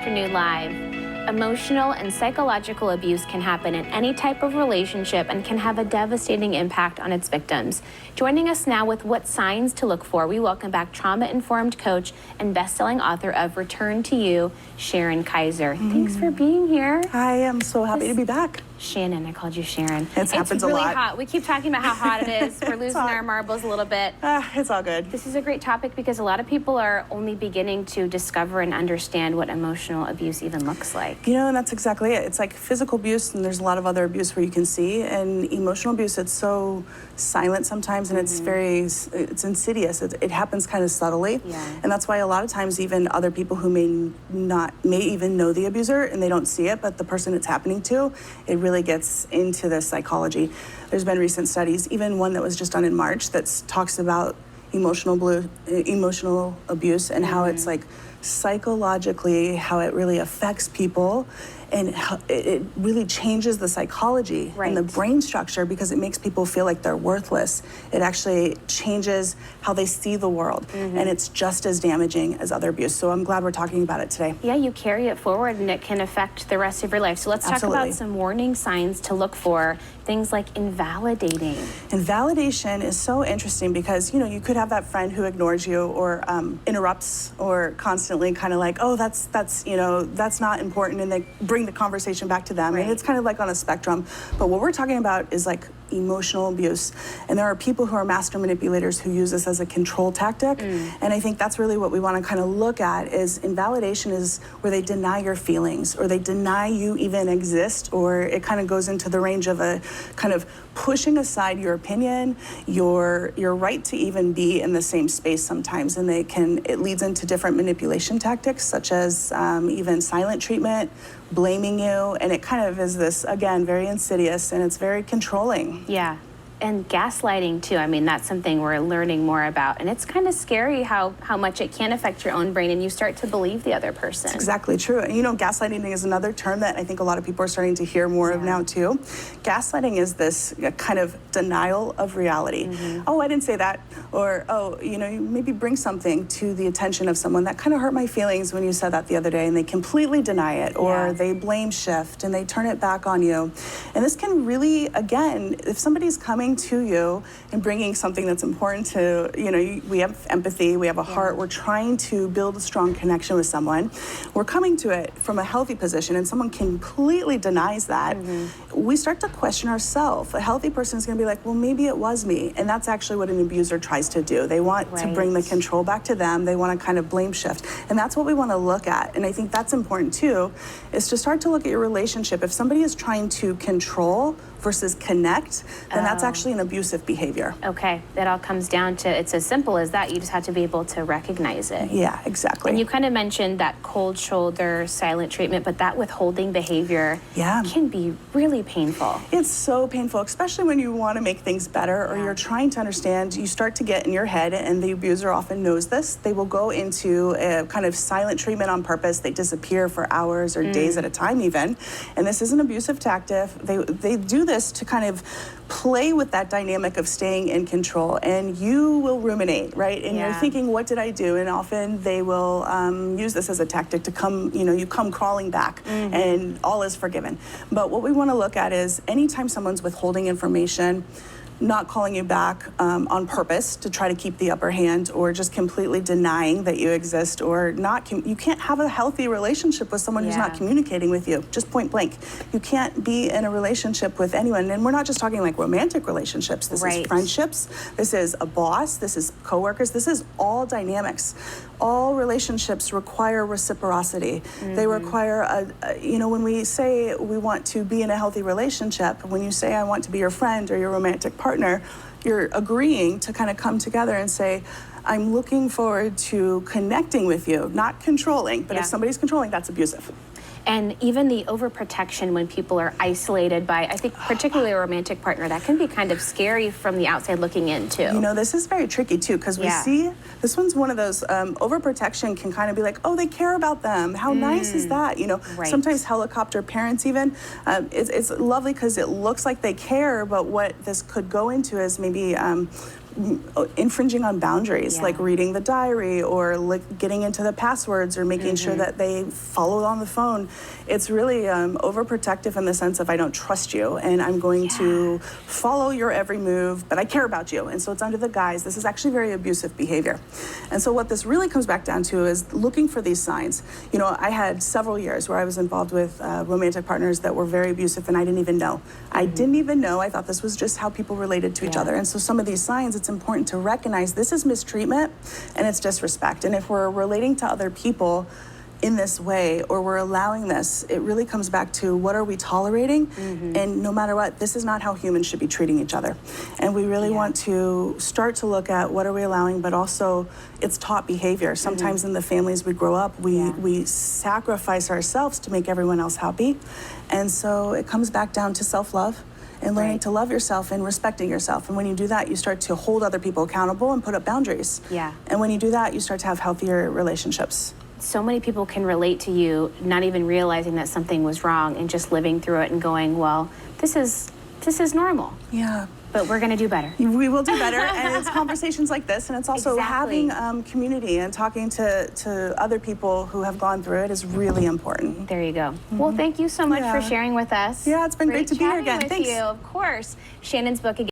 Afternoon Live. Emotional and psychological abuse can happen in any type of relationship and can have a devastating impact on its victims. Joining us now with what signs to look for, we welcome back trauma-informed coach and best-selling author of Return to You, Sharon Kaiser. Thanks for being here. Hi, I'm so happy to be back. Shannon, I called you Sharon. It happens a lot. It's really hot. We keep talking about how hot it is. We're losing our marbles a little bit. It's all good. This is a great topic because a lot of people are only beginning to discover and understand what emotional abuse even looks like. You know, and that's exactly it. It's like physical abuse, and there's a lot of other abuse where you can see, and emotional abuse, it's so silent sometimes, and it's insidious. It happens kind of subtly, and that's why a lot of times even other people who may even know the abuser and they don't see it, but the person it's happening to, it really gets into the psychology. There's been recent studies, even one that was just done in March, that talks about emotional abuse and how it's like psychologically, how it really affects people, and how it really changes the psychology and the brain structure because it makes people feel like they're worthless. It actually changes how they see the world, and it's just as damaging as other abuse. So I'm glad we're talking about it today. Yeah, you carry it forward and it can affect the rest of your life. So let's talk about some warning signs to look for, things like invalidating. Invalidation is so interesting because, you know, you could have that friend who ignores you or interrupts or constantly kind of like, oh, that's not important, and they bring the conversation back to them. And it's kind of like on a spectrum. But what we're talking about is like emotional abuse. And there are people who are master manipulators who use this as a control tactic. And I think that's really what we want to kind of look at is invalidation is where they deny your feelings or they deny you even exist, or it kind of goes into the range of a kind of pushing aside your opinion, your right to even be in the same space sometimes. And it leads into different manipulation tactics such as even silent treatment, blaming you, and it kind of is this, again, very insidious, and it's very controlling. Yeah. And gaslighting too. I mean, that's something we're learning more about. And it's kind of scary how much it can affect your own brain and you start to believe the other person. It's exactly true. And you know, gaslighting is another term that I think a lot of people are starting to hear more of now too. Gaslighting is this kind of denial of reality. Oh, I didn't say that. Or, oh, you know, you maybe bring something to the attention of someone that kind of hurt my feelings when you said that the other day, and they completely deny it, or they blame shift and they turn it back on you. And this can really, again, if somebody's coming to you and bringing something that's important to, you know, we have empathy, we have a heart, we're trying to build a strong connection with someone. We're coming to it from a healthy position and someone completely denies that. We start to question ourselves. A healthy person is going to be like, well, maybe it was me. And that's actually what an abuser tries to do. They want to bring the control back to them. They want to kind of blame shift. And that's what we want to look at. And I think that's important too, is to start to look at your relationship. If somebody is trying to control versus connect, then that's actually an abusive behavior. Okay, that all comes down to, it's as simple as that. You just have to be able to recognize it. Yeah, exactly. And you kind of mentioned that cold shoulder, silent treatment, but that withholding behavior can be really painful. It's so painful, especially when you want to make things better or you're trying to understand. You start to get in your head, and the abuser often knows this. They will go into a kind of silent treatment on purpose. They disappear for hours or days at a time even. And this is an abusive tactic. They do this to kind of play with that dynamic of staying in control, and you will ruminate, right? And you're thinking, what did I do? And often they will use this as a tactic to come, you know, you come crawling back and all is forgiven. But what we want to look at is anytime someone's withholding information, not calling you back on purpose to try to keep the upper hand, or just completely denying that you exist, or not, you can't have a healthy relationship with someone who's not communicating with you, just point blank. You can't be in a relationship with anyone, and we're not just talking like romantic relationships. This is friendships, this is a boss, this is coworkers, this is all dynamics. All relationships require reciprocity. They require, you know, when we say we want to be in a healthy relationship, when you say I want to be your friend or your romantic partner, you're agreeing to kind of come together and say, I'm looking forward to connecting with you, not controlling. But if somebody's controlling, that's abusive. And even the overprotection when people are isolated by, I think, particularly a romantic partner, that can be kind of scary from the outside looking in, too. You know, this is very tricky, too, because we see, this one's one of those, overprotection can kind of be like, oh, they care about them. How nice is that? You know, sometimes helicopter parents even, it's lovely because it looks like they care, but what this could go into is maybe infringing on boundaries, like reading the diary or like getting into the passwords or making sure that they follow on the phone. It's really overprotective in the sense of I don't trust you and I'm going to follow your every move, but I care about you. And so it's under the guise, this is actually very abusive behavior. And so what this really comes back down to is looking for these signs. You know, I had several years where I was involved with romantic partners that were very abusive and I didn't even know. I didn't even know. I thought this was just how people related to each other. And so some of these signs, it's important to recognize this is mistreatment and it's disrespect. And if we're relating to other people in this way, or we're allowing this, it really comes back to what are we tolerating? And no matter what, this is not how humans should be treating each other. And we really want to start to look at what are we allowing, but also it's taught behavior. Sometimes in the families we grow up, we sacrifice ourselves to make everyone else happy. And so it comes back down to self-love and learning to love yourself and respecting yourself. And when you do that, you start to hold other people accountable and put up boundaries. And when you do that, you start to have healthier relationships. So many people can relate to you, not even realizing that something was wrong and just living through it and going, well, this is normal. But we're going to do better. We will do better, and it's conversations like this, and it's also having community and talking to other people who have gone through it is really important. There you go. Well, thank you so much for sharing with us. Yeah, it's been great to be here again. Thanks. You, of course. Shannon's book again.